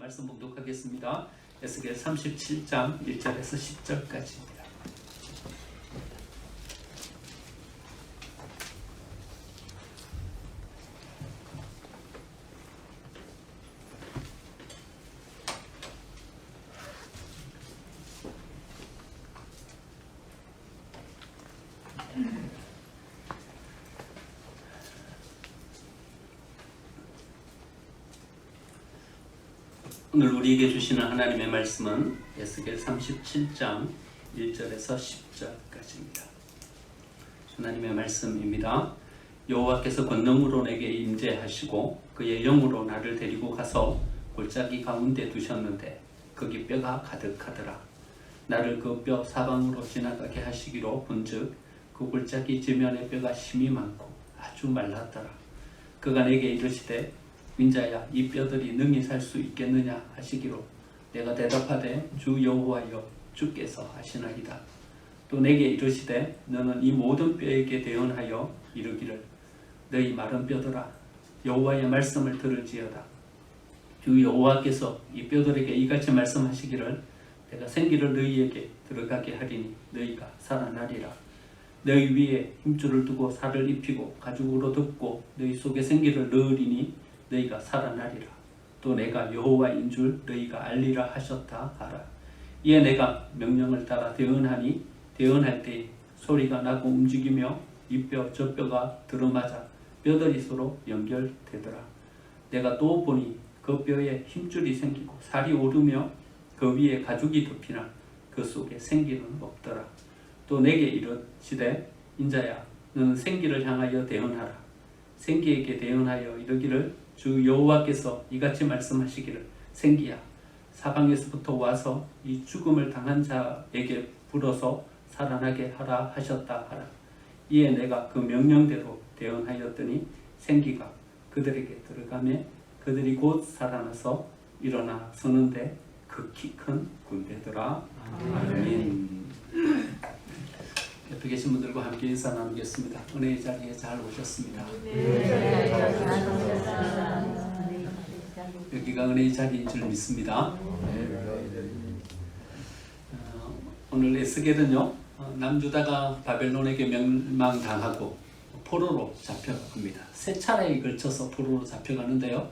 말씀 봉독하겠습니다. 에스겔 37장 1절에서 10절까지입니다. 오늘 우리에게 주시는 하나님의 말씀은 에스겔 37장 1절에서 10절까지입니다. 하나님의 말씀입니다. 여호와께서 권능으로 내게 임재하시고 그의 영으로 나를 데리고 가서 골짜기 가운데 두셨는데 거기 뼈가 가득하더라. 나를 그 뼈 사방으로 지나가게 하시기로 본즉 그 골짜기 지면에 뼈가 심이 많고 아주 말랐더라. 그가 내게 이르시되 인자야, 이 뼈들이 능히 살 수 있겠느냐 하시기로 내가 대답하되 주 여호와여, 주께서 하시나이다. 또 내게 이르시되 너는 이 모든 뼈에게 대언하여 이르기를 너희 마른 뼈들아, 여호와의 말씀을 들을지어다. 주 여호와께서 이 뼈들에게 이같이 말씀하시기를 내가 생기를 너희에게 들어가게 하리니 너희가 살아나리라. 너희 위에 힘줄을 두고 살을 입히고 가죽으로 덮고 너희 속에 생기를 넣으리니 너희가 살아나리라. 또 내가 여호와인 줄 너희가 알리라 하셨다 하라. 이에 내가 명령을 따라 대언하니 대언할 때 소리가 나고 움직이며 이 뼈 저 뼈가 들어맞아 뼈들이 서로 연결되더라. 내가 또 보니 그 뼈에 힘줄이 생기고 살이 오르며 그 위에 가죽이 덮이나 그 속에 생기는 없더라. 또 내게 이르시되 인자야, 너는 생기를 향하여 대언하라. 생기에게 대언하여 이르기를 주 여호와께서 이같이 말씀하시기를 생기야, 사방에서부터 와서 이 죽음을 당한 자에게 불어서 살아나게 하라 하셨다 하라. 이에 내가 그 명령대로 대언하였더니 생기가 그들에게 들어가매 그들이 곧 살아나서 일어나 서는데 극히 큰 군대더라. 아멘. 옆에 계신 분들과 함께 인사 나누겠습니다. 은혜의 자리에 잘 오셨습니다. 여기가 은혜의 자리인 줄 믿습니다. 오늘 에스겔은요, 남유다가 바벨론에게 멸망당하고 포로로 잡혀갑니다. 세 차례에 걸쳐서 포로로 잡혀가는데요,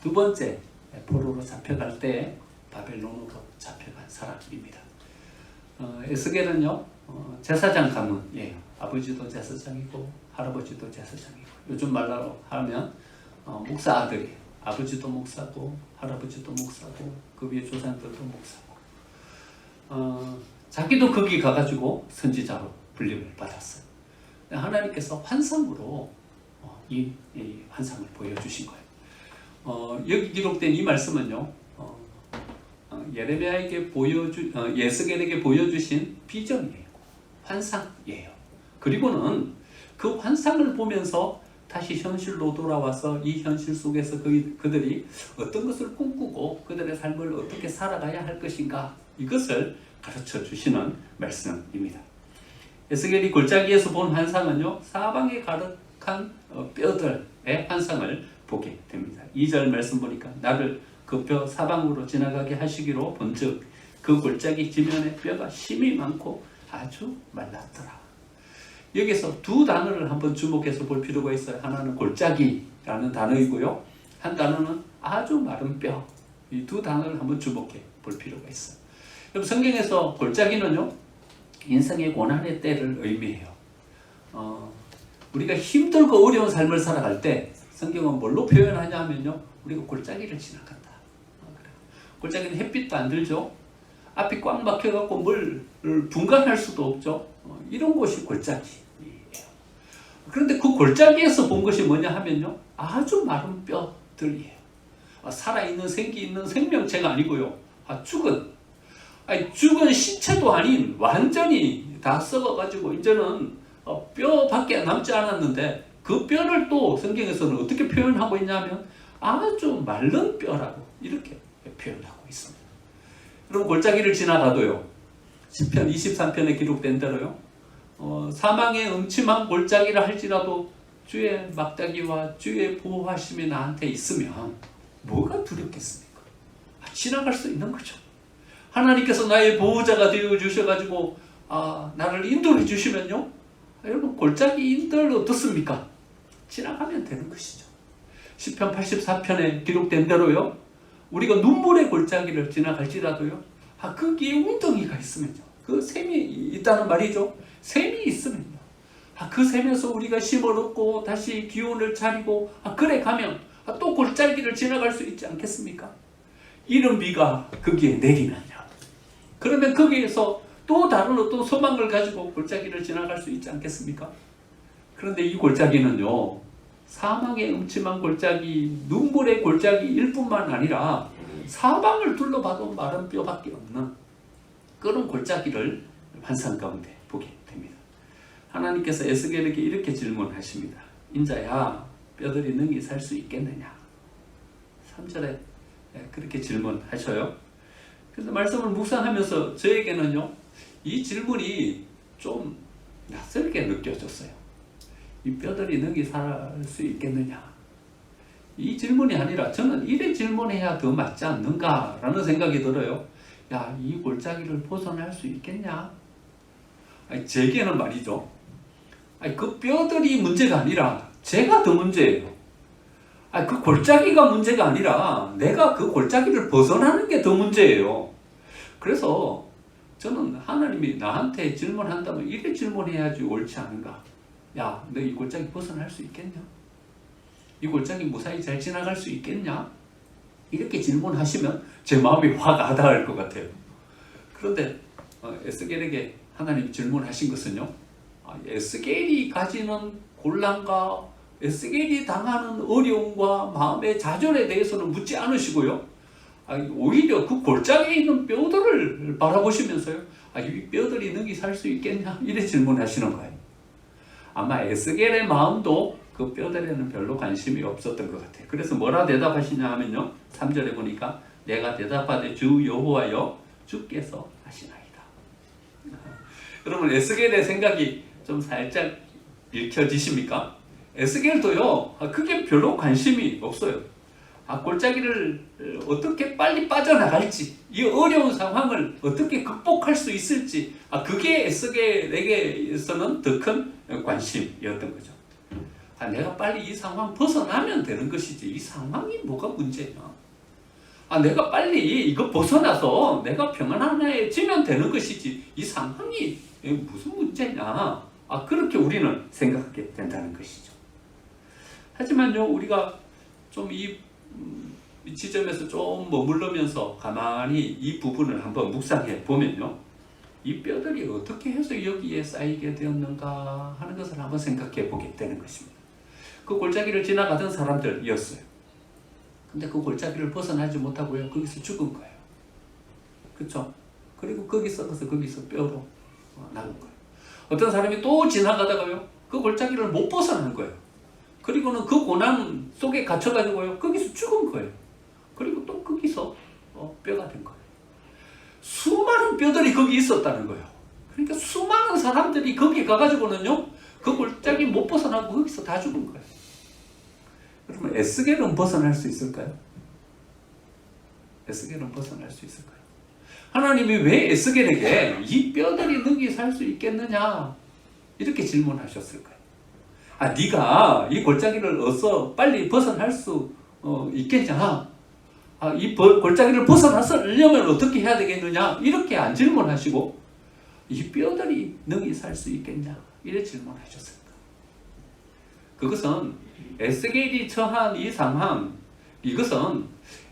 두 번째 포로로 잡혀갈 때 바벨론으로 잡혀간 사람입니다. 에스겔은요, 제사장 가문이에요. 아버지도 제사장이고 할아버지도 제사장이고, 요즘 말로 하면 목사 아들이, 아버지도 목사고 할아버지도 목사고 그 위에 조상들도 목사고, 자기도 거기 가가지고 선지자로 불림을 받았어요. 하나님께서 환상으로 이 환상을 보여주신 거예요. 여기 기록된 이 말씀은요, 예레미야에게 예스겔에게 보여주신 비전이에요. 환상이에요. 그리고는 그 환상을 보면서 다시 현실로 돌아와서 이 현실 속에서 그들이 어떤 것을 꿈꾸고 그들의 삶을 어떻게 살아가야 할 것인가, 이것을 가르쳐 주시는 말씀입니다. 에스겔이 골짜기에서 본 환상은요, 사방에 가득한 뼈들의 환상을 보게 됩니다. 2절 말씀 보니까 나를 그 뼈 사방으로 지나가게 하시기로 본즉 그 골짜기 지면에 뼈가 심이 많고 아주 말랐더라. 여기서 두 단어를 한번 주목해서 볼 필요가 있어요. 하나는 골짜기라는 단어이고요, 한 단어는 아주 마른 뼈. 이 두 단어를 한번 주목해 볼 필요가 있어요. 그럼 성경에서 골짜기는요, 인생의 고난의 때를 의미해요. 우리가 힘들고 어려운 삶을 살아갈 때 성경은 뭘로 표현하냐 하면요, 우리가 골짜기를 지나간다. 골짜기는 햇빛도 안 들죠. 앞이 꽉 막혀갖고 뭘 분간할 수도 없죠. 이런 곳이 골짜기예요. 그런데 그 골짜기에서 본 것이 뭐냐 하면요, 아주 마른 뼈들이에요. 살아있는 생기 있는 생명체가 아니고요, 죽은 신체도 아닌 완전히 다 썩어가지고 이제는 뼈밖에 남지 않았는데, 그 뼈를 또 성경에서는 어떻게 표현하고 있냐면 아주 마른 뼈라고 이렇게 표현하고 있습니다. 여러분, 골짜기를 지나가도요, 시편 23편에 기록된 대로요, 사망의 음침한 골짜기를 할지라도 주의 막대기와 주의 보호하심이 나한테 있으면 뭐가 두렵겠습니까? 지나갈 수 있는 거죠. 하나님께서 나의 보호자가 되어 주셔가지고 나를 인도해 주시면요, 여러분 골짜기 인도를 어떻습니까? 지나가면 되는 것이죠. 시편 84편에 기록된 대로요, 우리가 눈물의 골짜기를 지나갈지라도요, 거기에 웅덩이가 있으면요, 그 샘이 있다는 말이죠. 샘이 있으면요, 그 샘에서 우리가 심을 얻고 다시 기운을 차리고 그래 가면 또 골짜기를 지나갈 수 있지 않겠습니까? 이른 비가 거기에 내리면요, 그러면 거기에서 또 다른 어떤 소망을 가지고 골짜기를 지나갈 수 있지 않겠습니까? 그런데 이 골짜기는요, 사망의 음침한 골짜기, 눈물의 골짜기일 뿐만 아니라 사방을 둘러봐도 마른 뼈밖에 없는 그런 골짜기를 환상 가운데 보게 됩니다. 하나님께서 에스겔에게 이렇게 질문하십니다. 인자야, 뼈들이 능히 살 수 있겠느냐? 3절에 그렇게 질문하셔요. 그래서 말씀을 묵상하면서 저에게는요, 이 질문이 좀 낯설게 느껴졌어요. 이 뼈들이 능히 살 수 있겠느냐? 이 질문이 아니라 저는 이래 질문해야 더 맞지 않는가라는 생각이 들어요. 야, 이 골짜기를 벗어날 수 있겠냐? 제게는 말이죠, 그 뼈들이 문제가 아니라 제가 더 문제예요. 그 골짜기가 문제가 아니라 내가 그 골짜기를 벗어나는 게 더 문제예요. 그래서 저는 하나님이 나한테 질문한다면 이래 질문해야지 옳지 않은가? 야, 너 이 골짜기 벗어날 수 있겠냐? 이 골짜기 무사히 잘 지나갈 수 있겠냐? 이렇게 질문하시면 제 마음이 확 와닿을 것 같아요. 그런데 에스겔에게 하나님이 질문하신 것은요, 에스겔이 가지는 곤란과 에스겔이 당하는 어려움과 마음의 좌절에 대해서는 묻지 않으시고요, 오히려 그 골짜기에 있는 뼈들을 바라보시면서요, 이 뼈들이 능히 살 수 있겠냐? 이래 질문하시는 거예요. 아마 에스겔의 마음도 그 뼈들에는 별로 관심이 없었던 것 같아요. 그래서 뭐라 대답하시냐 하면요, 3절에 보니까 내가 대답하되 주 여호와여 주께서 하시나이다. 여러분, 에스겔의 생각이 좀 살짝 읽혀지십니까? 에스겔도요, 그게 별로 관심이 없어요. 골짜기를 어떻게 빨리 빠져나갈지, 이 어려운 상황을 어떻게 극복할 수 있을지, 그게 에스겔에게서는 더 큰 관심이었던 거죠. 내가 빨리 이 상황 벗어나면 되는 것이지, 이 상황이 뭐가 문제냐? 내가 빨리 이거 벗어나서 내가 평안해지면 되는 것이지, 이 상황이 무슨 문제냐? 그렇게 우리는 생각하게 된다는 것이죠. 하지만요, 우리가 좀 이 지점에서 좀 머물러면서 가만히 이 부분을 한번 묵상해 보면요, 이 뼈들이 어떻게 해서 여기에 쌓이게 되었는가 하는 것을 한번 생각해 보게 되는 것입니다. 그 골짜기를 지나가던 사람들이었어요. 근데 그 골짜기를 벗어나지 못하고요, 거기서 죽은 거예요. 그렇죠? 그리고 거기서 뼈로 남은 거예요. 어떤 사람이 또 지나가다가요, 그 골짜기를 못 벗어난 거예요. 그리고는 그 고난 속에 갇혀가지고요, 거기서 죽은 거예요. 그리고 또 거기서 뼈가 된 거예요. 수많은 뼈들이 거기 있었다는 거예요. 그러니까 수많은 사람들이 거기 가가지고는요, 그 골짜기 못 벗어나고 거기서 다 죽은 거예요. 그러면 에스겔은 벗어날 수 있을까요? 에스겔은 벗어날 수 있을까요? 하나님이 왜 에스겔에게 이 뼈들이 능히 살 수 있겠느냐? 이렇게 질문하셨을까요? 네가 이 골짜기를 어서 빨리 벗어날 수 있겠냐? 이 골짜기를 벗어나려면 어떻게 해야 되겠느냐? 이렇게 안 질문하시고 이 뼈들이 능히 살 수 있겠냐? 이렇게 질문하셨습니다. 그것은 에스겔이 처한 이 상황, 이것은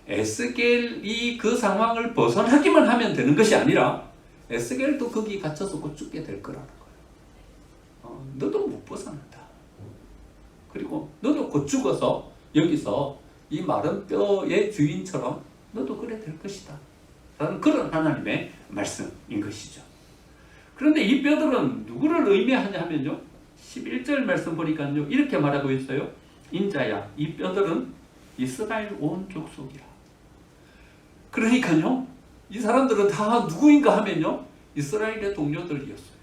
에스겔이 그 상황을 벗어나기만 하면 되는 것이 아니라 에스겔도 거기 갇혀서 곧 죽게 될 거라는 거예요. 너도 못 벗어난다. 그리고 너도 곧 죽어서 여기서 이 마른 뼈의 주인처럼 너도 그래 될 것이다 라는 그런 하나님의 말씀인 것이죠. 그런데 이 뼈들은 누구를 의미하냐 하면요, 11절 말씀 보니까요, 이렇게 말하고 있어요. 인자야, 이 뼈들은 이스라엘 온 족속이라. 그러니까요, 이 사람들은 다 누구인가 하면요, 이스라엘의 동료들이었어요.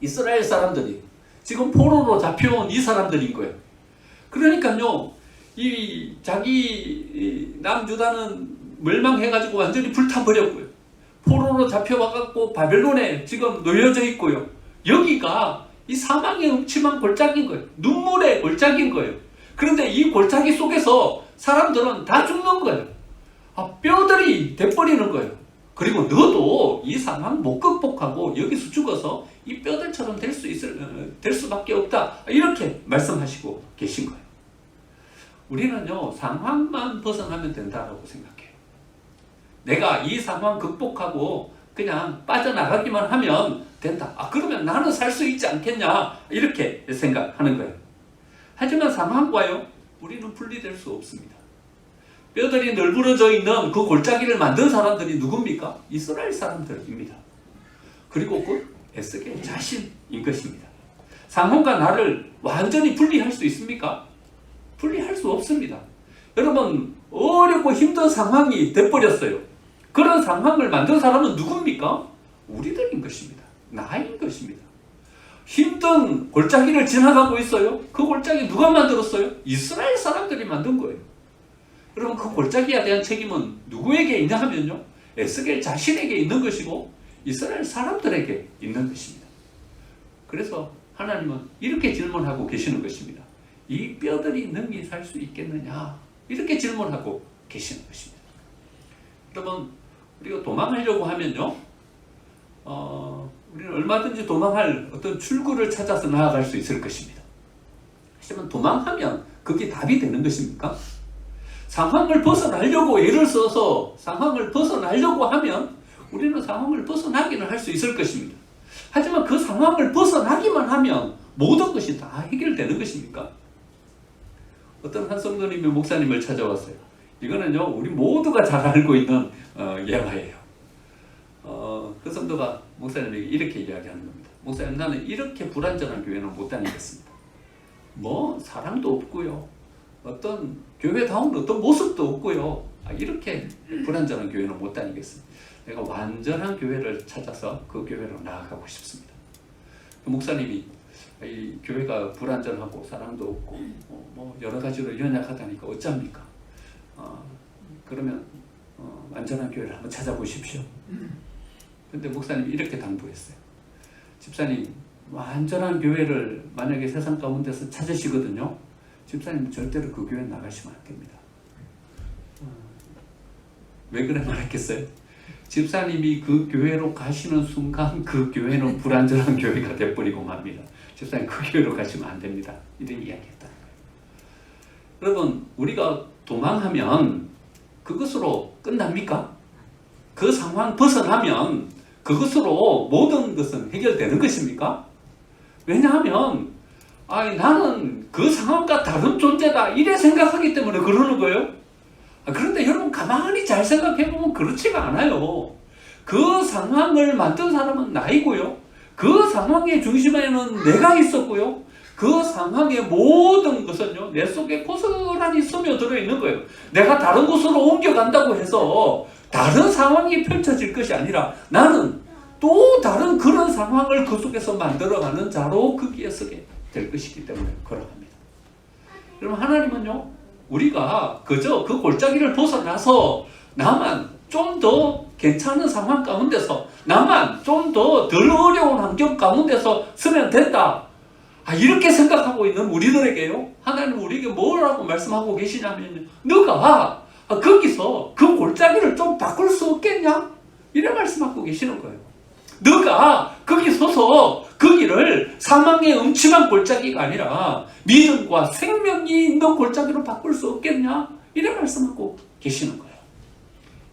이스라엘 사람들이 지금 포로로 잡혀온 이 사람들인 거예요. 그러니까요, 이 자기 남유다는 멸망해가지고 완전히 불타버렸고요. 포로로 잡혀와갖고 바벨론에 지금 놓여져 있고요. 여기가 이 사망의 음침한 골짜기인 거예요. 눈물의 골짜기인 거예요. 그런데 이 골짜기 속에서 사람들은 다 죽는 거예요. 뼈들이 돼버리는 거예요. 그리고 너도 이 상황 못 극복하고 여기서 죽어서 이 뼈들처럼 될 수밖에 없다. 이렇게 말씀하시고 계신 거예요. 우리는요, 상황만 벗어나면 된다고 생각해요. 내가 이 상황 극복하고 그냥 빠져나가기만 하면 된다. 그러면 나는 살 수 있지 않겠냐. 이렇게 생각하는 거예요. 하지만 상황과요, 우리는 분리될 수 없습니다. 뼈들이 널브러져 있는 그 골짜기를 만든 사람들이 누굽니까? 이스라엘 사람들입니다. 그리고 그 에스겔 자신인 것입니다. 상황과 나를 완전히 분리할 수 있습니까? 분리할 수 없습니다. 여러분, 어렵고 힘든 상황이 돼버렸어요. 그런 상황을 만든 사람은 누굽니까? 우리들인 것입니다. 나인 것입니다. 힘든 골짜기를 지나가고 있어요. 그 골짜기 누가 만들었어요? 이스라엘 사람들이 만든 거예요. 여러분, 그 골짜기에 대한 책임은 누구에게 있냐 하면요, 에스겔 자신에게 있는 것이고 이스라엘 사람들에게 있는 것입니다. 그래서 하나님은 이렇게 질문하고 계시는 것입니다. 이 뼈들이 능히 살 수 있겠느냐? 이렇게 질문하고 계시는 것입니다. 여러분, 우리가 도망하려고 하면요, 우리는 얼마든지 도망할 어떤 출구를 찾아서 나아갈 수 있을 것입니다. 하지만 도망하면 그게 답이 되는 것입니까? 상황을 벗어나려고 애를 써서 상황을 벗어나려고 하면 우리는 상황을 벗어나기는 할 수 있을 것입니다. 하지만 그 상황을 벗어나기만 하면 모든 것이 다 해결되는 것입니까? 어떤 한 성도님이 목사님을 찾아왔어요. 이거는요, 우리 모두가 잘 알고 있는 예화예요. 그 성도가 목사님에게 이렇게 이야기하는 겁니다. 목사님, 나는 이렇게 불완전한 교회는 못 다니겠습니다. 사랑도 없고요, 어떤 교회다운 어떤 모습도 없고요, 이렇게 불완전한 교회는 못 다니겠습니다. 내가 완전한 교회를 찾아서 그 교회로 나아가고 싶습니다. 그 목사님이 이 교회가 불완전하고 사랑도 없고 여러 가지로 연약하다니까 어쩝니까? 그러면 완전한 교회를 한번 찾아보십시오. 근데 목사님이 이렇게 당부했어요. 집사님, 완전한 교회를 만약에 세상 가운데서 찾으시거든요, 집사님 절대로 그 교회 나가시면 안 됩니다. 왜 그래 말했겠어요? 집사님이 그 교회로 가시는 순간 그 교회는 불완전한 교회가 돼버리고 맙니다. 집사님, 그 교회로 가시면 안 됩니다. 이런 이야기했다는 거예요. 여러분, 우리가 도망하면 그것으로 끝납니까? 그 상황 벗어나면 그것으로 모든 것은 해결되는 것입니까? 왜냐하면 나는 그 상황과 다른 존재다 이래 생각하기 때문에 그러는 거예요. 그런데 여러분, 가만히 잘 생각해보면 그렇지가 않아요. 그 상황을 만든 사람은 나이고요, 그 상황의 중심에는 내가 있었고요, 그 상황의 모든 것은요, 내 속에 고스란히 스며들어 있는 거예요. 내가 다른 곳으로 옮겨간다고 해서 다른 상황이 펼쳐질 것이 아니라 나는 또 다른 그런 상황을 그 속에서 만들어가는 자로 거기에 서게 될 것이기 때문에 그러합니다. 여러분, 하나님은요, 우리가 그저 그 골짜기를 벗어나서 나만 좀 더 괜찮은 상황 가운데서, 나만 좀 더 덜 어려운 환경 가운데서 서면 된다, 이렇게 생각하고 있는 우리들에게요, 하나님은 우리에게 뭐라고 말씀하고 계시냐면, 너가 거기서 그 골짜기를 좀 바꿀 수 없겠냐? 이래 말씀하고 계시는 거예요. 너가 거기 서서 거기를 사망의 음침한 골짜기가 아니라 믿음과 생명이 있는 골짜기로 바꿀 수 없겠냐? 이래 말씀하고 계시는 거예요.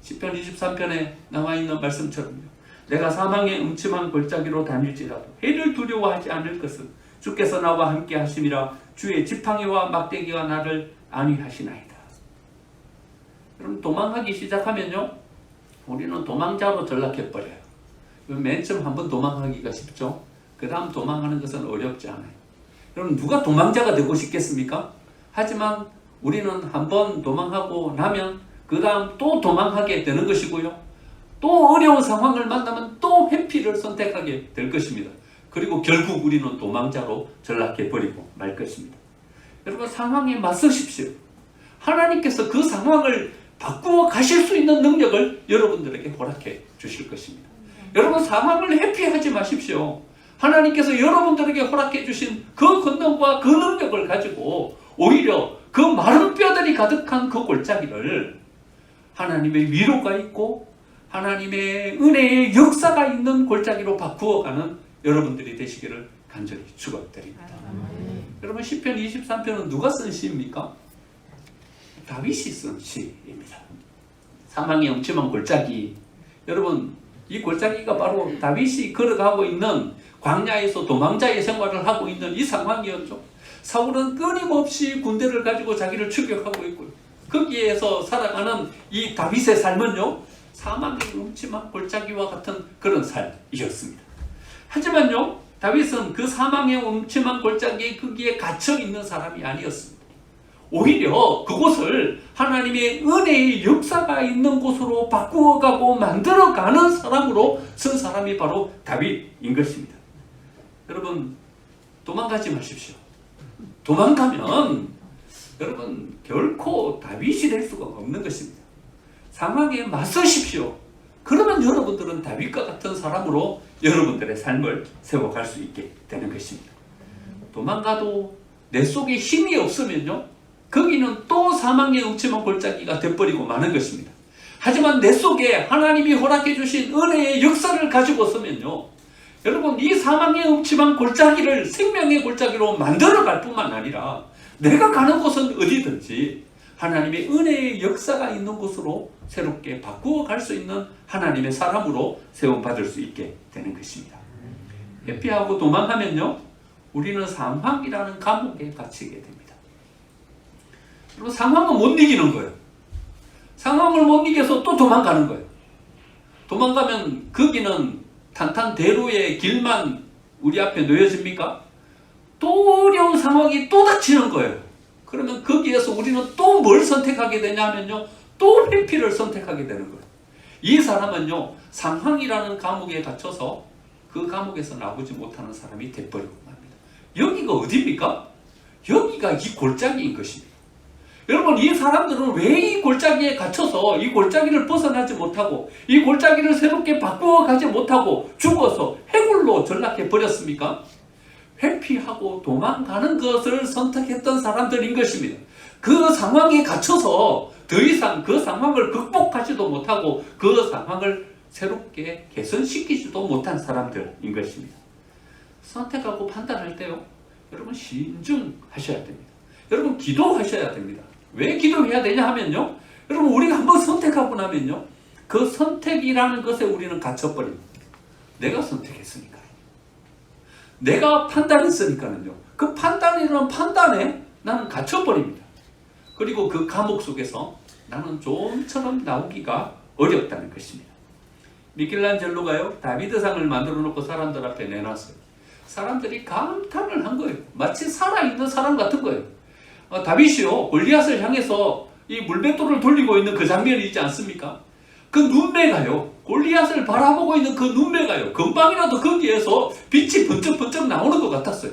시편 23편에 나와 있는 말씀처럼요, 내가 사망의 음침한 골짜기로 다닐지라도 해를 두려워하지 않을 것은 주께서 나와 함께 하심이라. 주의 지팡이와 막대기가 나를 안위하시나이다. 여러분, 도망하기 시작하면요, 우리는 도망자로 전락해버려요. 맨 처음 한번 도망하기가 쉽죠. 그 다음 도망하는 것은 어렵지 않아요. 여러분, 누가 도망자가 되고 싶겠습니까? 하지만 우리는 한번 도망하고 나면 그 다음 또 도망하게 되는 것이고요, 또 어려운 상황을 만나면 또 회피를 선택하게 될 것입니다. 그리고 결국 우리는 도망자로 전락해버리고 말 것입니다. 여러분, 상황에 맞서십시오. 하나님께서 그 상황을 바꾸어 가실 수 있는 능력을 여러분들에게 허락해 주실 것입니다. 여러분, 사망을 회피하지 마십시오. 하나님께서 여러분들에게 허락해 주신 그 권능과 그 능력을 가지고 오히려 그 마른 뼈들이 가득한 그 골짜기를 하나님의 위로가 있고 하나님의 은혜의 역사가 있는 골짜기로 바꾸어가는 여러분들이 되시기를 간절히 축원드립니다. 여러분, 시편 23편은 누가 쓴 시입니까? 다윗이 쓴 시입니다. 사망의 음침한 골짜기. 여러분, 이 골짜기가 바로 다윗이 걸어가고 있는 광야에서 도망자의 생활을 하고 있는 이 상황이었죠. 사울은 끊임없이 군대를 가지고 자기를 추격하고 있고요. 거기에서 살아가는 이 다윗의 삶은요, 사망의 음침한 골짜기와 같은 그런 삶이었습니다. 하지만요, 다윗은 그 사망의 음침한 골짜기 거기에 갇혀 있는 사람이 아니었습니다. 오히려 그곳을 하나님의 은혜의 역사가 있는 곳으로 바꾸어가고 만들어가는 사람으로 쓴 사람이 바로 다윗인 것입니다. 여러분, 도망가지 마십시오. 도망가면 여러분 결코 다윗이 될 수가 없는 것입니다. 상황에 맞서십시오. 그러면 여러분들은 다윗과 같은 사람으로 여러분들의 삶을 세워갈 수 있게 되는 것입니다. 도망가도 내 속에 힘이 없으면요, 거기는 또 사망의 음침한 골짜기가 돼버리고 마는 것입니다. 하지만 내 속에 하나님이 허락해 주신 은혜의 역사를 가지고 서면요, 여러분, 이 사망의 음침한 골짜기를 생명의 골짜기로 만들어갈 뿐만 아니라 내가 가는 곳은 어디든지 하나님의 은혜의 역사가 있는 곳으로 새롭게 바꾸어 갈 수 있는 하나님의 사람으로 세움받을 수 있게 되는 것입니다. 회피하고 도망하면요, 우리는 상황이라는 감옥에 갇히게 됩니다. 그리고 상황은 못 이기는 거예요. 상황을 못 이겨서 또 도망가는 거예요. 도망가면 거기는 탄탄대로의 길만 우리 앞에 놓여집니까? 또 어려운 상황이 또 닥치는 거예요. 그러면 거기에서 우리는 또 뭘 선택하게 되냐면요, 또 회피를 선택하게 되는 거예요. 이 사람은요, 상황이라는 감옥에 갇혀서 그 감옥에서 나오지 못하는 사람이 돼버리고 맙니다. 여기가 어디입니까? 여기가 이 골짜기인 것입니다. 여러분, 이 사람들은 왜 이 골짜기에 갇혀서 이 골짜기를 벗어나지 못하고 이 골짜기를 새롭게 바꾸어 가지 못하고 죽어서 해골로 전락해 버렸습니까? 회피하고 도망가는 것을 선택했던 사람들인 것입니다. 그 상황에 갇혀서 더 이상 그 상황을 극복하지도 못하고 그 상황을 새롭게 개선시키지도 못한 사람들인 것입니다. 선택하고 판단할 때요, 여러분 신중하셔야 됩니다. 여러분 기도하셔야 됩니다. 왜 기도해야 되냐 하면요, 여러분 우리가 한번 선택하고 나면요, 그 선택이라는 것에 우리는 갇혀버립니다. 내가 선택했으니까, 내가 판단했으니까는요, 그 판단이라는 판단에 나는 갇혀버립니다. 그리고 그 감옥 속에서 나는 좀처럼 나오기가 어렵다는 것입니다. 미켈란젤로가요, 다비드상을 만들어 놓고 사람들 앞에 내놨어요. 사람들이 감탄을 한 거예요. 마치 살아있는 사람 같은 거예요. 다윗이요, 골리앗을 향해서 이 물맷돌을 돌리고 있는 그 장면이 있지 않습니까? 그 눈매가요, 골리앗을 바라보고 있는 그 눈매가요, 금방이라도 거기에서 빛이 번쩍번쩍 나오는 것 같았어요.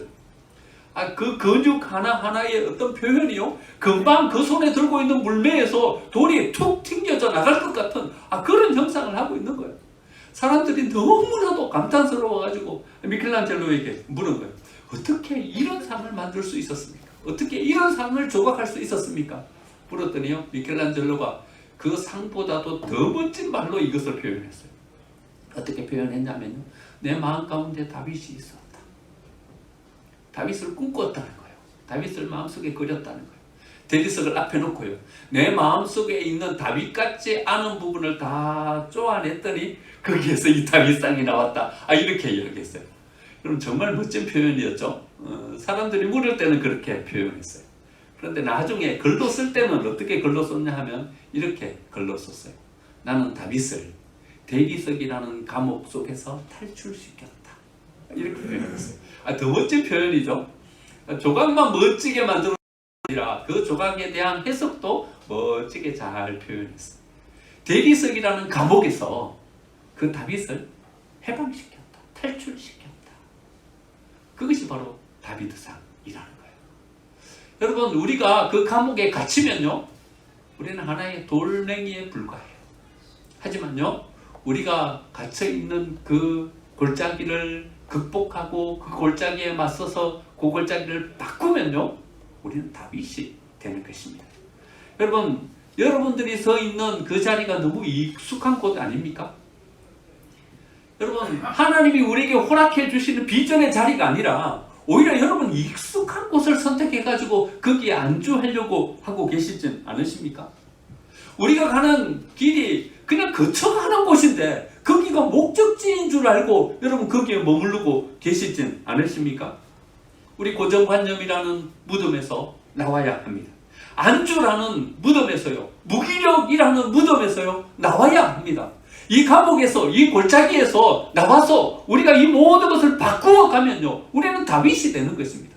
그 근육 하나하나의 어떤 표현이요, 금방 그 손에 들고 있는 물매에서 돌이 툭 튕겨져 나갈 것 같은 그런 형상을 하고 있는 거예요. 사람들이 너무나도 감탄스러워가지고 미켈란젤로에게 물은 거예요. 어떻게 이런 상을 만들 수 있었습니까? 어떻게 이런 상을 조각할 수 있었습니까? 물었더니요, 미켈란젤로가 그 상보다도 더 멋진 말로 이것을 표현했어요. 어떻게 표현했냐면요, 내 마음 가운데 다윗이 있었다. 다윗을 꿈꿨다는 거예요. 다윗을 마음속에 그렸다는 거예요. 대리석을 앞에 놓고요, 내 마음속에 있는 다윗 같지 않은 부분을 다 쪼아냈더니 거기에서 이 다윗상이 나왔다. 이렇게 이야기했어요. 그럼 정말 멋진 표현이었죠. 사람들이 물을 때는 그렇게 표현했어요. 그런데 나중에 글로 쓸 때는 어떻게 글로 썼냐 하면 이렇게 글로 썼어요. 나는 다윗을 대리석이라는 감옥 속에서 탈출시켰다. 이렇게 표현했어요. 더 멋진 표현이죠. 조각만 멋지게 만들어 아니라 그 조각에 대한 해석도 멋지게 잘 표현했어요. 대리석이라는 감옥에서 그 다윗을 해방시켰다. 탈출시켰다. 그것이 바로 다비드상이라는 거예요. 여러분, 우리가 그 감옥에 갇히면요, 우리는 하나의 돌멩이에 불과해요. 하지만요, 우리가 갇혀있는 그 골짜기를 극복하고 그 골짜기에 맞서서 그 골짜기를 바꾸면요, 우리는 다윗이 되는 것입니다. 여러분, 여러분들이 서 있는 그 자리가 너무 익숙한 곳 아닙니까? 여러분, 하나님이 우리에게 허락해 주시는 비전의 자리가 아니라 오히려 여러분 익숙한 곳을 선택해가지고 거기에 안주하려고 하고 계시진 않으십니까? 우리가 가는 길이 그냥 거쳐가는 곳인데 거기가 목적지인 줄 알고 여러분 거기에 머무르고 계시진 않으십니까? 우리 고정관념이라는 무덤에서 나와야 합니다. 안주라는 무덤에서요, 무기력이라는 무덤에서요 나와야 합니다. 이 감옥에서, 이 골짜기에서 나와서 우리가 이 모든 것을 바꾸어 가면요, 우리는 다윗이 되는 것입니다.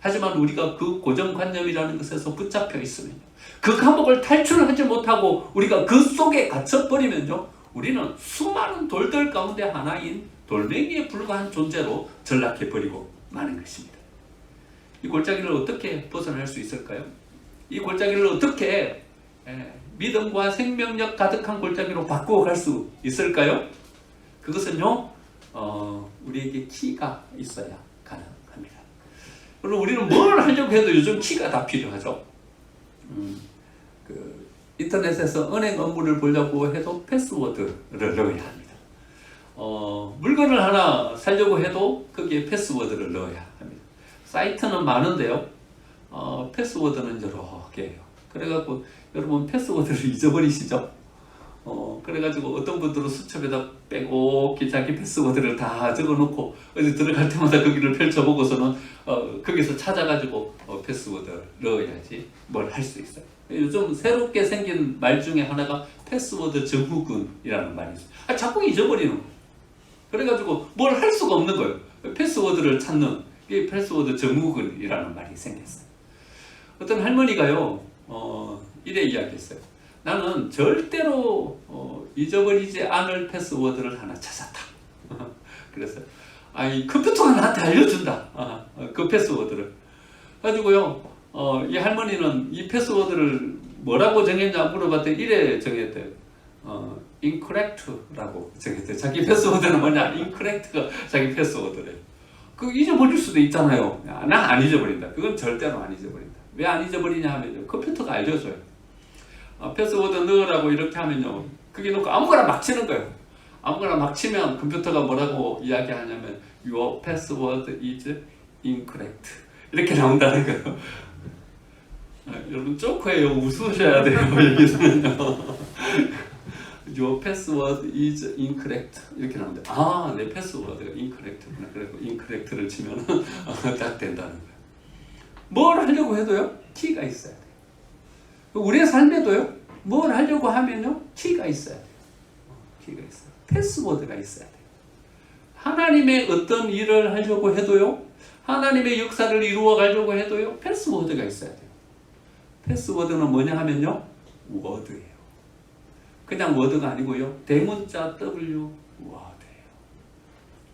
하지만 우리가 그 고정관념이라는 것에서 붙잡혀 있으면, 그 감옥을 탈출하지 못하고 우리가 그 속에 갇혀버리면요, 우리는 수많은 돌들 가운데 하나인 돌멩이에 불과한 존재로 전락해버리고 마는 것입니다. 이 골짜기를 어떻게 벗어날 수 있을까요? 이 골짜기를 어떻게 믿음과 생명력 가득한 골짜기로 바꾸어 갈 수 있을까요? 그것은요, 우리에게 키가 있어야 가능합니다. 그리고 우리는 뭘 하려고 해도 요즘 키가 다 필요하죠. 인터넷에서 은행 업무를 보려고 해도 패스워드를 넣어야 합니다. 물건을 하나 사려고 해도 거기에 패스워드를 넣어야 합니다. 사이트는 많은데요, 패스워드는 여러 개예요. 그래갖고 여러분 패스워드를 잊어버리시죠? 그래가지고 어떤 분들은 수첩에다 빼곡히 자기 패스워드를 다 적어놓고 어디 들어갈 때마다 거기를 펼쳐보고서는 거기서 찾아가지고 패스워드를 넣어야지 뭘 할 수 있어요. 요즘 새롭게 생긴 말 중에 하나가 패스워드 증후군이라는 말이 있어요. 자꾸 잊어버리는 거예요. 그래가지고 뭘 할 수가 없는 거예요. 패스워드를 찾는 이 패스워드 증후군이라는 말이 생겼어요. 어떤 할머니가요, 이래 이야기했어요. 나는 절대로 잊어버리지 않을 패스워드를 하나 찾았다. 그래서 이 컴퓨터가 나한테 알려준다. 그 패스워드를 가지고요, 이 할머니는 이 패스워드를 뭐라고 정했냐 물어봤더니 이래 정했대요. incorrect라고 정했대요. 자기 패스워드는 뭐냐? incorrect가 자기 패스워드래요. 그 잊어버릴 수도 있잖아요. 난 안 잊어버린다. 그건 절대로 안 잊어버린다. 왜 안 잊어버리냐 하면요, 컴퓨터가 알려줘요. 패스워드 넣으라고 이렇게 하면요, 그게 놓고 아무거나 막 치는 거예요. 아무거나 막 치면 컴퓨터가 뭐라고 이야기하냐면 Your password is incorrect 이렇게 나온다는 거예요. 여러분 조커예요. 웃으셔야 돼요. 여기서는요. Your password is incorrect 이렇게 나옵니다. 내 패스워드가 incorrect구나. 그래서 incorrect를 치면 딱 된다는 거예요. 뭘 하려고 해도요, 키가 있어야 돼요. 우리의 삶에도요, 뭘 하려고 하면요, 키가 있어야 돼요. 키가 있어요. 패스워드가 있어야 돼요. 하나님의 어떤 일을 하려고 해도요, 하나님의 역사를 이루어 가려고 해도요, 패스워드가 있어야 돼요. 패스워드는 뭐냐 하면요, 워드예요. 그냥 워드가 아니고요, 대문자 W 워드예요.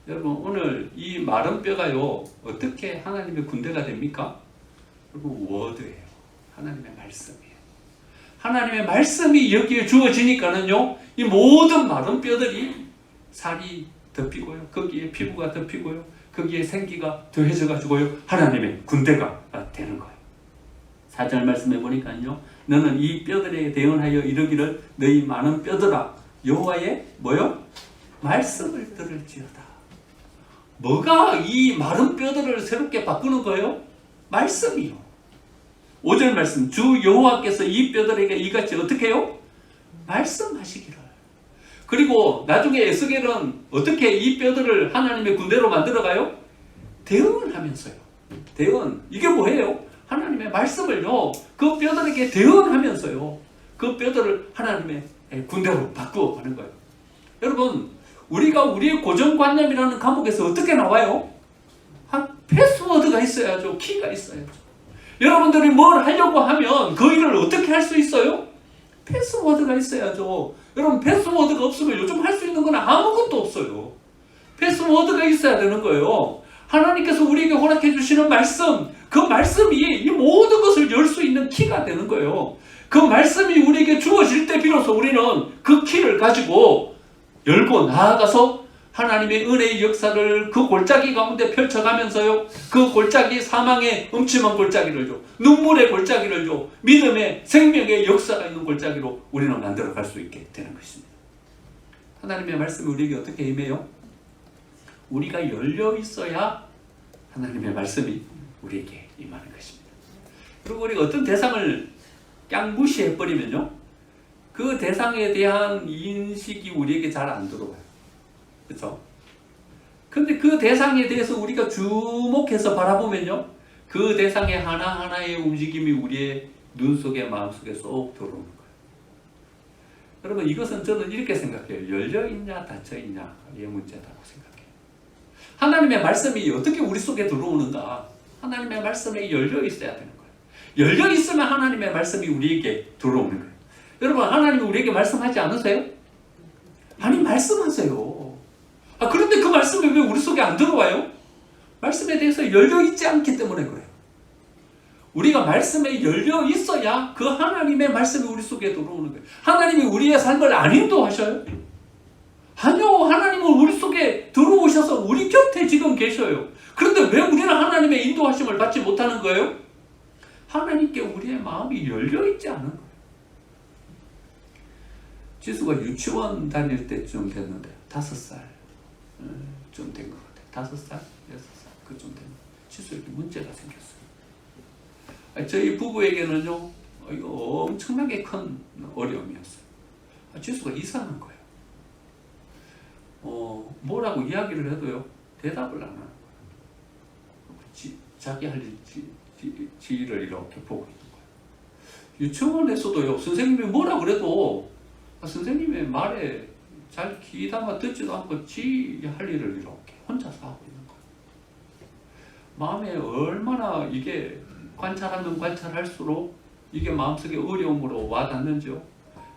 여러분, 오늘 이 마른 뼈가요, 어떻게 하나님의 군대가 됩니까? 여러분, 워드예요. 하나님의 말씀이에요. 하나님의 말씀이 여기에 주어지니까는요, 이 모든 마른 뼈들이 살이 덮이고요, 거기에 피부가 덮이고요, 거기에 생기가 더해져 가지고요, 하나님의 군대가 되는 거예요. 4절 말씀해 보니까요, 너는 이 뼈들에 대언하여 이르기를 너희 많은 뼈들아 여호와의 뭐요? 말씀을 들을지어다. 뭐가 이 마른 뼈들을 새롭게 바꾸는 거예요? 말씀이요. 5절 말씀, 주 여호와께서 이 뼈들에게 이같이 어떻게 해요? 말씀하시기를. 그리고 나중에 에스겔은 어떻게 이 뼈들을 하나님의 군대로 만들어가요? 대언하면서요. 대언, 이게 뭐예요? 하나님의 말씀을요, 그 뼈들에게 대언하면서요, 그 뼈들을 하나님의 군대로 바꾸어 가는 거예요. 여러분, 우리가 우리의 고정관념이라는 감옥에서 어떻게 나와요? 패스워드가 있어야죠. 키가 있어야죠. 여러분들이 뭘 하려고 하면 그 일을 어떻게 할 수 있어요? 패스워드가 있어야죠. 여러분, 패스워드가 없으면 요즘 할 수 있는 건 아무것도 없어요. 패스워드가 있어야 되는 거예요. 하나님께서 우리에게 허락해 주시는 말씀, 그 말씀이 이 모든 것을 열 수 있는 키가 되는 거예요. 그 말씀이 우리에게 주어질 때 비로소 우리는 그 키를 가지고 열고 나아가서 하나님의 은혜의 역사를 그 골짜기 가운데 펼쳐가면서요, 그 골짜기, 사망의 음침한 골짜기를 줘, 눈물의 골짜기를 줘, 믿음의 생명의 역사가 있는 골짜기로 우리는 만들어갈 수 있게 되는 것입니다. 하나님의 말씀이 우리에게 어떻게 임해요? 우리가 열려 있어야 하나님의 말씀이 우리에게 임하는 것입니다. 그리고 우리가 어떤 대상을 그냥 무시해버리면요, 그 대상에 대한 인식이 우리에게 잘 안 들어와요. 그렇죠? 근데 그 대상에 대해서 우리가 주목해서 바라보면요, 그 대상의 하나하나의 움직임이 우리의 눈 속에, 마음 속에 쏙 들어오는 거예요. 여러분, 이것은 저는 이렇게 생각해요. 열려있냐 닫혀있냐의 문제다고 생각해요. 하나님의 말씀이 어떻게 우리 속에 들어오는가? 하나님의 말씀에 열려있어야 되는 거예요. 열려있으면 하나님의 말씀이 우리에게 들어오는 거예요. 여러분, 하나님이 우리에게 말씀하지 않으세요? 아니, 말씀하세요. 그런데 그 말씀이 왜 우리 속에 안 들어와요? 말씀에 대해서 열려있지 않기 때문에 그래요. 우리가 말씀에 열려 있어야 그 하나님의 말씀이 우리 속에 들어오는 거예요. 하나님이 우리의 삶을 안 인도하셔요? 아니요. 하나님은 우리 속에 들어오셔서 우리 곁에 지금 계셔요. 그런데 왜 우리는 하나님의 인도하심을 받지 못하는 거예요? 하나님께 우리의 마음이 열려 있지 않은 거예요. 지수가 유치원 다닐 때쯤 됐는데 5살 좀 된 것 같아요. 5살? 6살? 그쯤 되면 지수에게 문제가 생겼어요. 저희 부부에게는요, 이거 엄청나게 큰 어려움이었어요. 지수가 이상한 거예요. 뭐라고 이야기를 해도요, 대답을 안 하는 거예요. 자기 할 지를 이렇게 보고 있는 거예요. 유치원에서도요, 선생님이 뭐라 그래도 선생님의 말에 잘 귀담아 듣지도 않고 지 할 일을 이렇게 혼자서 하고 있는 거예요. 마음에 얼마나 이게 관찰하면 관찰할수록 이게 마음속에 어려움으로 와닿는지요.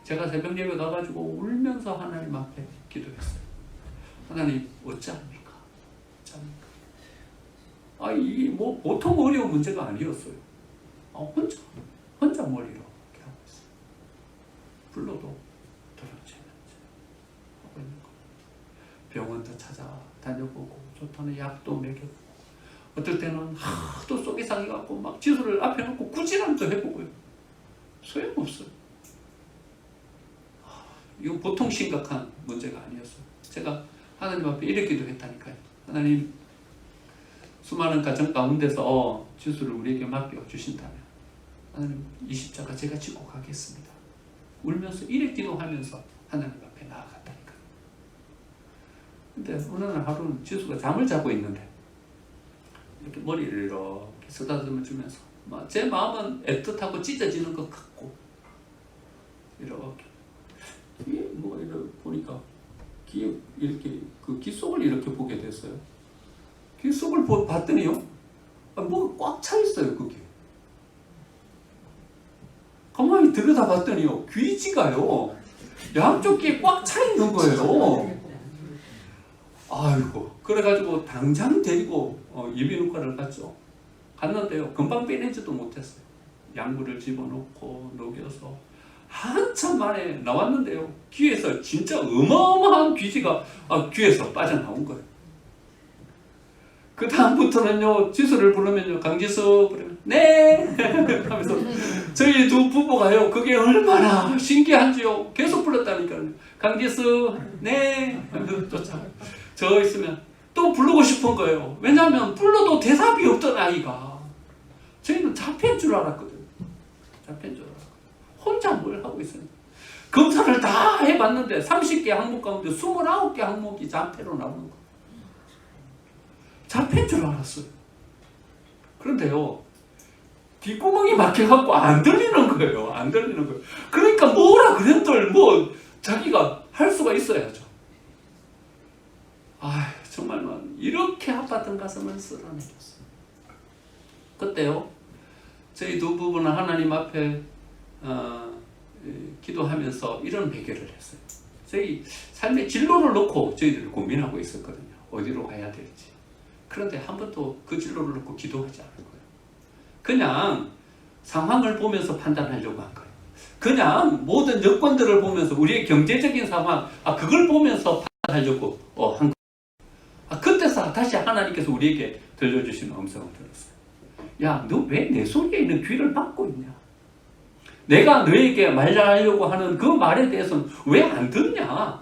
제가 새벽 예배 가가지고 울면서 하나님 앞에 기도했어요. 하나님, 어찌합니까? 어찌합니까? 이게 뭐 보통 어려운 문제가 아니었어요. 혼자 뭘 이렇게 하고 있어요. 불러도 도대체 하고 있는 거예요. 병원도 찾아다녀보고 좋다는 약도 먹여보고, 어떨 때는 하도 속이 상해갖고 막 지수를 앞에 놓고 꾸지람도 해보고요. 소용없어요. 이거 보통 심각한 문제가 아니었어요. 제가 하나님 앞에 이렇게 기도했다니까요. 하나님, 수많은 가정 가운데서 지수를 우리에게 맡겨주신다면 하나님, 이 십자가 제가 지고 가겠습니다. 울면서 이렇게 기도하면서 하나님 앞에 나아갔다니까요. 근데 어느 날 하루는 지수가 잠을 자고 있는데 이렇게 머리를 이렇게 쓰다듬어 주면서 제 마음은 애틋하고 찢어지는 것 같고, 이렇게 이게 뭐 이렇게 보니까 이렇게 그 귀 속을 이렇게 보게 됐어요. 귀 속을 봤더니요, 뭐가 꽉 차 있어요. 그게 가만히 들여다봤더니요, 귀지가요 양쪽 귀에 꽉 차 있는 거예요. 아이고, 그래가지고 당장 데리고 이비인후과를 갔죠. 갔는데요, 금방 빼내지도 못했어요. 약물을 집어넣고 녹여서 한참 만에 나왔는데요, 귀에서 진짜 어마어마한 귀지가 귀에서 빠져나온 거예요. 그 다음부터는요, 지수를 부르면요, 강지수 그러면 네 하면서 저희 두 부부가요, 그게 얼마나 신기한지요, 계속 불렀다니까요. 강지수 네 하면서 쫓아가요. 저 있으면 또 부르고 싶은 거예요. 왜냐하면 불러도 대답이 없던 아이가. 저희는 잡힌 줄 알았거든요. 잡힌 줄 알았거든요. 혼자 뭘 하고 있어요. 검사를 다 해봤는데 30개 항목 가운데 29개 항목이 장폐로 나오는 거예요. 잡힌 줄 알았어요. 그런데요, 뒷구멍이 막혀갖고 안 들리는 거예요. 안 들리는 거예요. 그러니까 뭐라 그랬들 자기가 할 수가 있어야죠. 정말 이렇게 아팠던 가슴을 쓸어내렸어요. 그때요, 저희 두 부부는 하나님 앞에 기도하면서 이런 회개를 했어요. 저희 삶의 진로를 놓고 저희들이 고민하고 있었거든요. 어디로 가야 될지. 그런데 한 번도 그 진로를 놓고 기도하지 않은 거예요. 그냥 상황을 보면서 판단하려고 한 거예요. 그냥 모든 여건들을 보면서 우리의 경제적인 상황, 그걸 보면서 판단하려고 한 거. 그때서 다시 하나님께서 우리에게 들려주시는 음성을 들었어요. 야, 너 왜 내 소리에 있는 귀를 막고 있냐? 내가 너에게 말하려고 하는 그 말에 대해서는 왜 안 듣냐?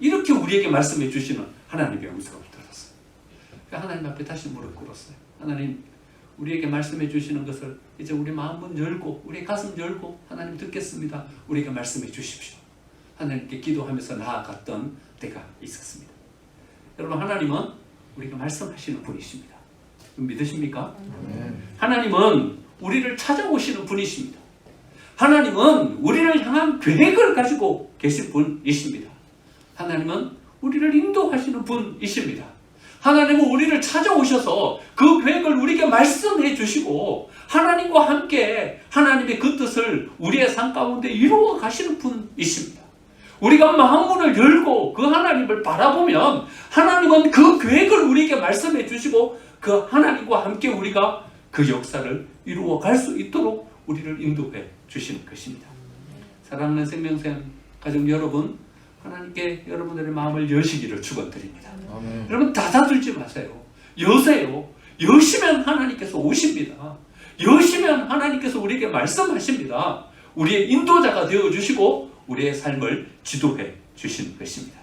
이렇게 우리에게 말씀해 주시는 하나님의 음성을 들었어요. 하나님 앞에 다시 무릎 꿇었어요. 하나님, 우리에게 말씀해 주시는 것을 이제 우리 마음은 열고 우리 가슴 열고 하나님 듣겠습니다. 우리에게 말씀해 주십시오. 하나님께 기도하면서 나아갔던 때가 있었습니다. 여러분, 하나님은 우리가 말씀하시는 분이십니다. 믿으십니까? 하나님은 우리를 찾아오시는 분이십니다. 하나님은 우리를 향한 계획을 가지고 계신 분이십니다. 하나님은 우리를 인도하시는 분이십니다. 하나님은 우리를 찾아오셔서 그 계획을 우리에게 말씀해 주시고 하나님과 함께 하나님의 그 뜻을 우리의 삶 가운데 이루어 가시는 분이십니다. 우리가 마음문을 열고 그 하나님을 바라보면 하나님은 그 계획을 우리에게 말씀해 주시고 그 하나님과 함께 우리가 그 역사를 이루어 갈 수 있도록 우리를 인도해 주시는 것입니다. 사랑하는 생명샘 가족 여러분, 하나님께 여러분들의 마음을 여시기를 축원드립니다. 여러분, 닫아둘지 마세요. 여세요. 여시면 하나님께서 오십니다. 여시면 하나님께서 우리에게 말씀하십니다. 우리의 인도자가 되어주시고 우리의 삶을 지도해 주시는 것입니다.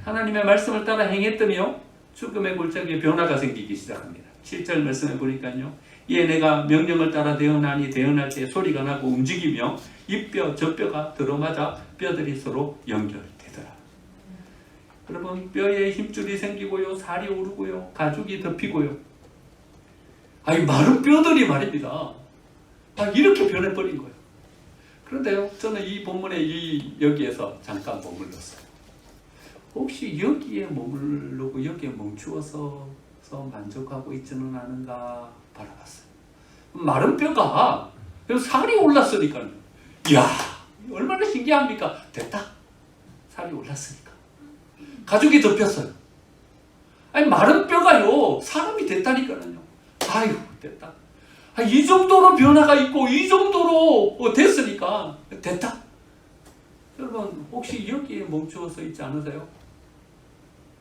하나님의 말씀을 따라 행했더니요, 죽음의 골짜기에 변화가 생기기 시작합니다. 7절 말씀해 보니까요, 이에 내가 명령을 따라 대언하니 대언할 때 소리가 나고 움직이며 이 뼈 저 뼈가 들어맞아 뼈들이 서로 연결되더라. 여러분, 뼈에 힘줄이 생기고요, 살이 오르고요, 가죽이 덮이고요. 이 마른 뼈들이 말입니다. 이렇게 변해버린 거예요. 그런데요, 저는 이 본문에 여기에서 잠깐 머물렀어요. 혹시 여기에 머무르고 여기에 멈추어서 만족하고 있지는 않은가 바라봤어요. 마른 뼈가 살이 올랐으니까요. 이야, 얼마나 신기합니까? 됐다. 살이 올랐으니까. 가죽이 덮였어요. 마른 뼈가요, 사람이 됐다니까요. 아유, 됐다. 이 정도로 변화가 있고 이 정도로 됐으니까 됐다. 여러분, 혹시 여기에 멈추어서 있지 않으세요?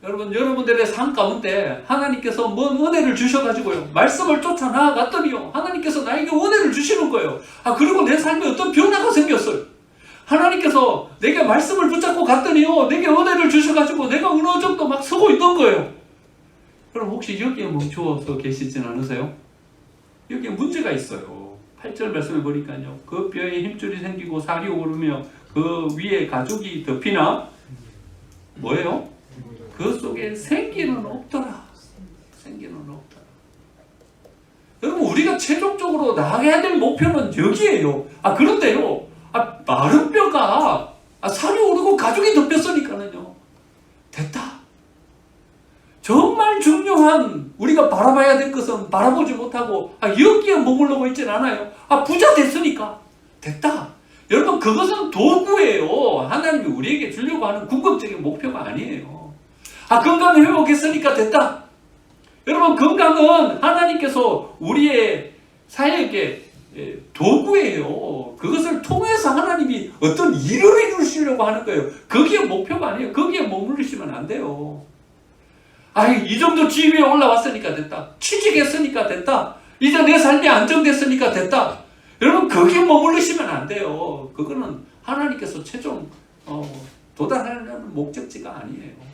여러분, 여러분들의 삶 가운데 하나님께서 뭔 은혜를 주셔가지고요, 말씀을 쫓아 나아갔더니요, 하나님께서 나에게 은혜를 주시는 거예요. 그리고 내 삶에 어떤 변화가 생겼어요. 하나님께서 내게 말씀을 붙잡고 갔더니요, 내게 은혜를 주셔가지고 내가 어느 정도 막 서고 있던 거예요. 그럼 혹시 여기에 멈추어서 계시진 않으세요? 여기에 문제가 있어요. 8절 말씀해 보니까요, 그 뼈에 힘줄이 생기고 살이 오르며 그 위에 가죽이 덮이나 뭐예요? 그 속에 생기는 없더라. 생기는 없더라. 여러분, 우리가 최종적으로 나아가야 될 목표는 여기에요. 그런데요, 마른 뼈가 살이 오르고 가죽이 덮였으니까는요, 됐다. 정말 중요한 우리가 바라봐야 될 것은 바라보지 못하고 여기에 머물러고 있진 않아요. 부자 됐으니까 됐다. 여러분, 그것은 도구예요. 하나님이 우리에게 주려고 하는 궁극적인 목표가 아니에요. 건강을 회복했으니까 됐다. 여러분, 건강은 하나님께서 우리의 사역의 도구예요. 그것을 통해서 하나님이 어떤 일을 이루시려고 하는 거예요. 그게 목표가 아니에요. 거기에 머무르시면 안 돼요. 이 정도 지위에 올라왔으니까 됐다. 취직했으니까 됐다. 이제 내 삶이 안정됐으니까 됐다. 여러분, 거기에 머무르시면 안 돼요. 그거는 하나님께서 최종 도달하려는 목적지가 아니에요.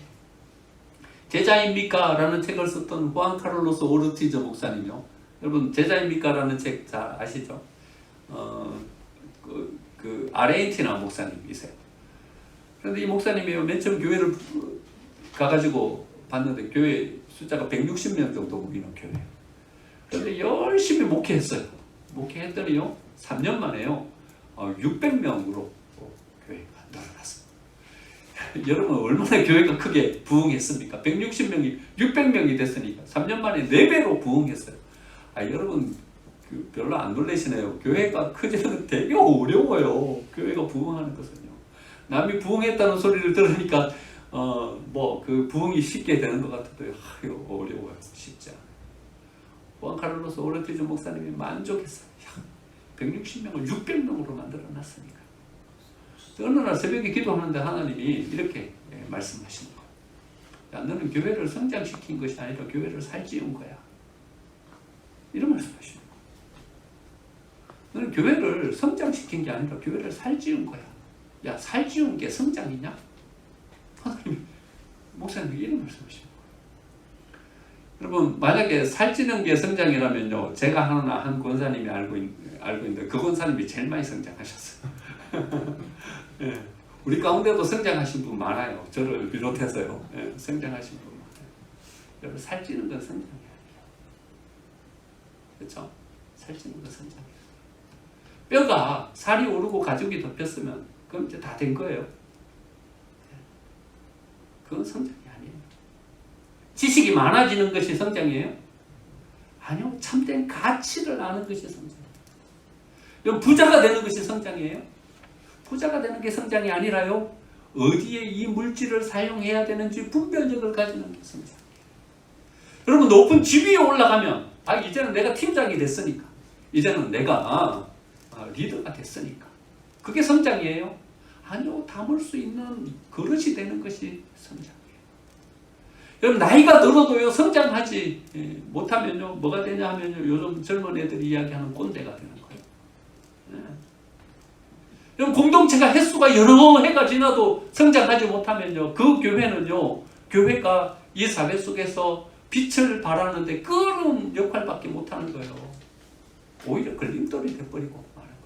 제자입니까? 라는 책을 썼던 후안 카를로스 오르티즈 목사님이요. 여러분, 제자입니까? 라는 책 잘 아시죠? 아르헨티나 목사님이세요. 그런데 이 목사님이 맨 처음 교회를 가가지고 봤는데 교회 숫자가 160명 정도 모이는 교회예요. 그런데 열심히 목회했어요. 목회했더니요, 3년 만에요, 600명으로 교회가 늘어났습니다. 여러분, 얼마나 교회가 크게 부흥했습니까? 160명이 600명이 됐으니까 3년 만에 4배로 부흥했어요. 여러분, 별로 안 놀라시네요. 교회가 크지는 되게 어려워요. 교회가 부흥하는 것은요. 남이 부흥했다는 소리를 들으니까 그 부흥이 쉽게 되는 것 같아도 어려워요. 쉽지 않아요. 후안 카를로스 오르티즈 목사님이 만족했어요. 160명을 600명으로 만들어 놨으니까. 어느 날 새벽에 기도하는데 하나님이 이렇게 말씀하시는 거예요. 야, 너는 교회를 성장시킨 것이 아니라 교회를 살찌운 거야. 이런 말씀하시는 거예요. 너는 교회를 성장시킨 게 아니라 교회를 살찌운 거야. 야, 살찌운 게 성장이냐? 하나님이 목사님이 이런 말씀하시는 거예요. 여러분, 만약에 살찌는 게 성장이라면요, 제가 하나 한 권사님이 알고 있는데 그 권사님이 제일 많이 성장하셨어요. 예, 우리 가운데도 성장하신 분 많아요. 저를 비롯해서요. 예, 성장하신 분 많아요. 여러분, 살찌는 건 성장이 아니에요. 그렇죠? 살찌는 건 성장이에요. 뼈가 살이 오르고 가죽이 덮였으면 그건 이제 다 된 거예요. 그건 성장이 아니에요. 지식이 많아지는 것이 성장이에요? 아니요. 참된 가치를 아는 것이 성장이에요. 부자가 되는 것이 성장이에요? 부자가 되는 게 성장이 아니라요, 어디에 이 물질을 사용해야 되는지 분별력을 가지는 게 성장이에요. 여러분, 높은 집 위에 올라가면 이제는 내가 팀장이 됐으니까, 이제는 내가 리더가 됐으니까, 그게 성장이에요? 아니요. 담을 수 있는 그릇이 되는 것이 성장이에요. 여러분, 나이가 들어도요, 성장하지 못하면요, 뭐가 되냐 하면요, 요즘 젊은 애들이 이야기하는 꼰대가 되는 거예요. 여러분, 공동체가 횟수가 여러 해가 지나도 성장하지 못하면요, 그 교회는요, 교회가 이 사회 속에서 빛을 발하는데 끄는 역할밖에 못하는 거예요. 오히려 걸림돌이 돼버리고 마는 거예요.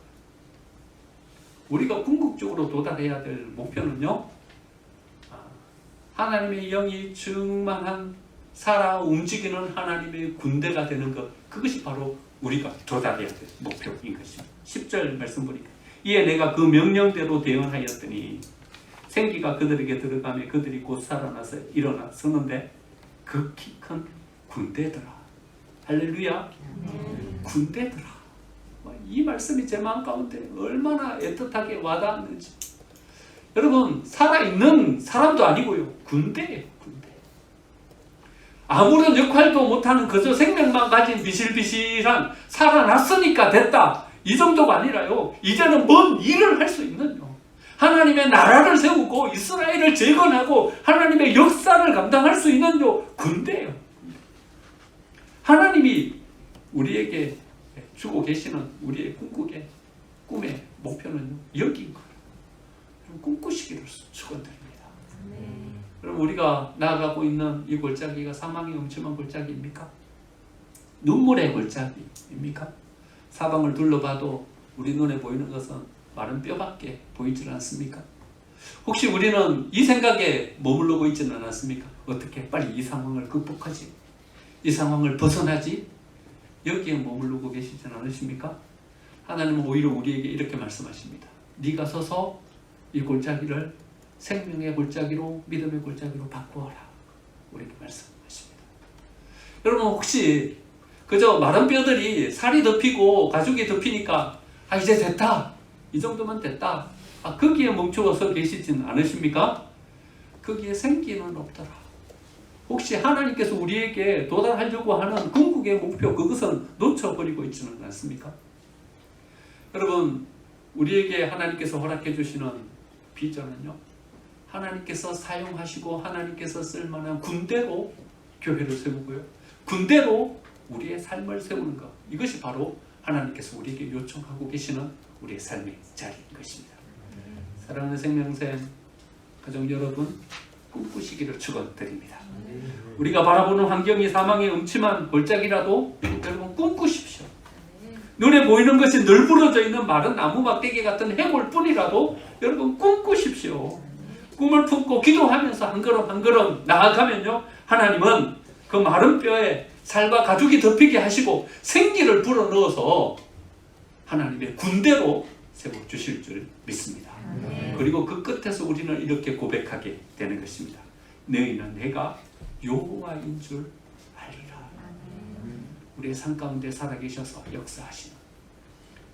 우리가 궁극적으로 도달해야 될 목표는요, 하나님의 영이 충만한 살아 움직이는 하나님의 군대가 되는 것, 그것이 바로 우리가 도달해야 될 목표인 것입니다. 10절 말씀 보니까, 이에 내가 그 명령대로 대응하였더니 생기가 그들에게 들어가며 그들이 곧 살아나서 일어나 서는데 극히 큰 군대더라. 할렐루야. 군대더라. 이 말씀이 제 마음 가운데 얼마나 애틋하게 와닿았는지. 여러분, 살아있는 사람도 아니고요, 군대예요. 군대. 아무런 역할도 못하는 그저 생명만 가진 비실비실한, 살아났으니까 됐다, 이 정도가 아니라요, 이제는 뭔 일을 할 수 있는, 하나님의 나라를 세우고 이스라엘을 재건하고 하나님의 역사를 감당할 수 있는 군대예요. 하나님이 우리에게 주고 계시는 우리의 궁극의 꿈의 목표는 여기인 거예요. 꿈꾸시기를 축원드립니다. 그럼 우리가 나아가고 있는 이 골짜기가 사망의 음침한 골짜기입니까? 눈물의 골짜기입니까? 사방을 둘러봐도 우리 눈에 보이는 것은 마른 뼈밖에 보이질 않습니까? 혹시 우리는 이 생각에 머무르고 있지는 않았습니까? 어떻게 빨리 이 상황을 극복하지? 이 상황을 벗어나지? 여기에 머무르고 계시진 않으십니까? 하나님은 오히려 우리에게 이렇게 말씀하십니다. 네가 서서 이 골짜기를 생명의 골짜기로, 믿음의 골짜기로 바꾸어라. 우리에게 말씀하십니다. 여러분, 혹시 그저 마른 뼈들이 살이 덮이고 가죽이 덮이니까 이제 됐다, 이 정도면 됐다, 거기에 멈추어서 계시진 않으십니까? 거기에 생기는 없더라. 혹시 하나님께서 우리에게 도달하려고 하는 궁극의 목표, 그것은 놓쳐버리고 있지는 않습니까? 여러분, 우리에게 하나님께서 허락해 주시는 비전은요, 하나님께서 사용하시고 하나님께서 쓸만한 군대로 교회를 세우고요, 군대로 우리의 삶을 세우는 것, 이것이 바로 하나님께서 우리에게 요청하고 계시는 우리의 삶의 자리인 것입니다. 사랑하는 생명샘 가정 여러분, 꿈꾸시기를 축원드립니다. 우리가 바라보는 환경이 사망의 음침한 골짜기라도 여러분 꿈꾸십시오. 눈에 보이는 것이 널브러져 있는 마른 나무 막대기 같은 해골뿐이라도 여러분 꿈꾸십시오. 꿈을 품고 기도하면서 한 걸음 한 걸음 나아가면요, 하나님은 그 마른 뼈에 살과 가죽이 덮이게 하시고 생기를 불어넣어서 하나님의 군대로 세워주실 줄 믿습니다. 그리고 그 끝에서 우리는 이렇게 고백하게 되는 것입니다. 너희는 내가 여호와인 줄 알리라. 우리의 삶 가운데 살아계셔서 역사하시는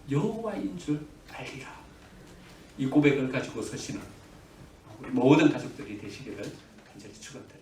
여호와인 줄 알리라. 이 고백을 가지고 서시는 우리 모든 가족들이 되시기를 간절히 축원드립니다.